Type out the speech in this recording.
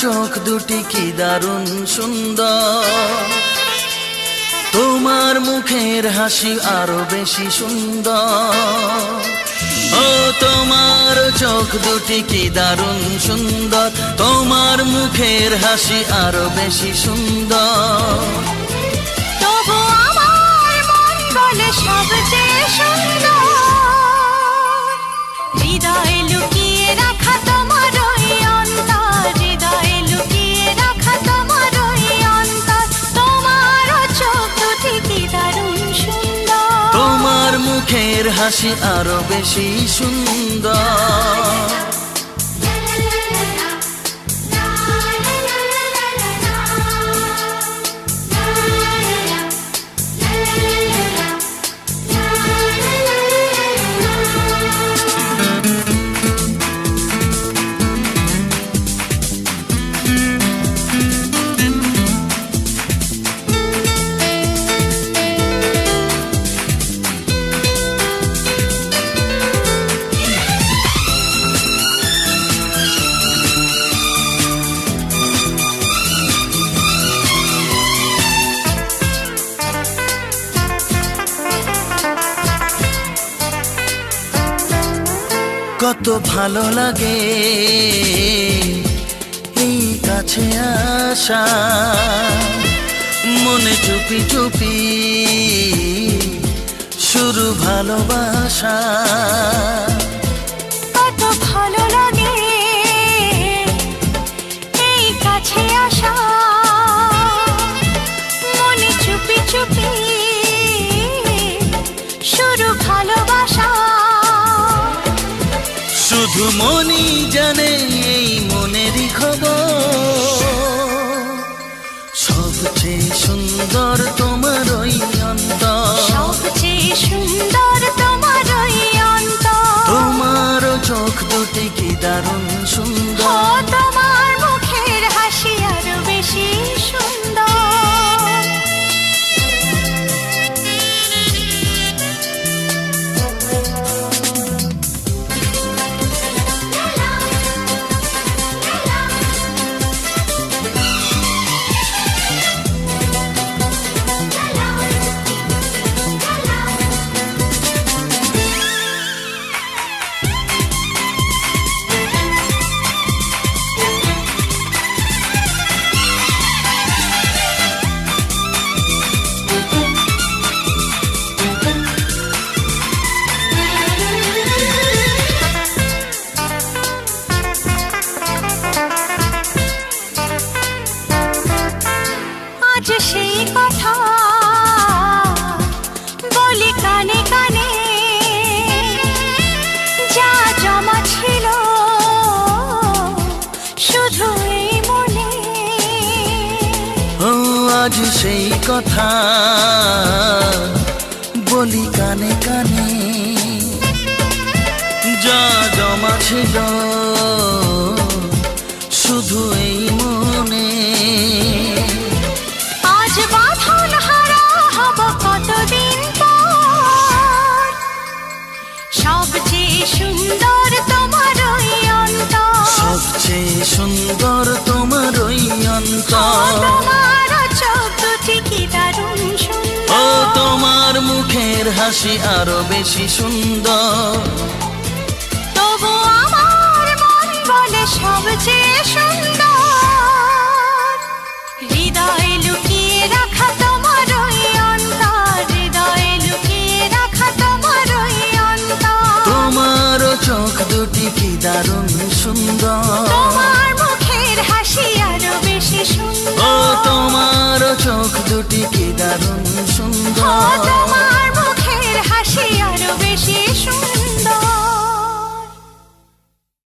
চোখ দুটি কি দারুণ সুন্দর, তোমার মুখের হাসি আরো বেশি সুন্দর। ও তোমার চোখ দুটি কি দারুণ সুন্দর, তোমার মুখের হাসি আরো বেশি সুন্দর। তবু আমার মন বলে সবচেয়ে সুন্দর, হৃদয়ে লুকিয়ে রাখা তোমার ওই অন্তর, হৃদয়ে লুকিয়ে রাখা তোমার ওই অন্তর। তোমার চোখ দুটি কি দারুণ সুন্দর, তোমার মুখের হাসি আরো বেশি সুন্দর। কত ভালো লাগে এই কাছে আসা, মনে চুপি চুপি শুরু ভালোবাসা। কত ভালো লাগে এই কাছে আসা, মনে চুপি চুপি শুরু ভালোবাসা। শুধু মনই জানে এই মনেরই খবর, সবচেয়ে সুন্দর তোমার ওই অন্তর, সবচেয়ে সুন্দর তোমার ওই অন্তর। তোমার চোখ দুটি কি দারুণ ও সুন্দর, তোমার মুখের হাসি আরো বেশি সুন্দর। আজ সেই কথা বলি কানে কানে, যা জমা ছিল শুধু এই মনে। ও আজ সেই কথা বলি কানে কানে, যা জমা ছিল শুধু এই মনে। আজ বাঁধন হারা হব কতদিন পর, সবচেয়ে সুন্দর তোমার ওই অন্তর, সবচেয়ে সুন্দর তোমার ওই অন্তর। তোমার চোখ দুটি কি দারুণ সুন্দর, ও তোমার মুখের হাসি আরো বেশি সুন্দর। তবু আমার মন বলে সবচেয়ে সুন্দর, হৃদয়ে লুকিয়ে রাখা তোমার ওই অন্তর, হৃদয়ে লুকিয়ে রাখা তোমার ওই অন্তর। তোমার চোখ দুটি কি দারুণ সুন্দর, তোমার মুখের হাসি আরো বেশি ও সুন্দর, তোমার চোখ দুটি কি দারুণ সুন্দর।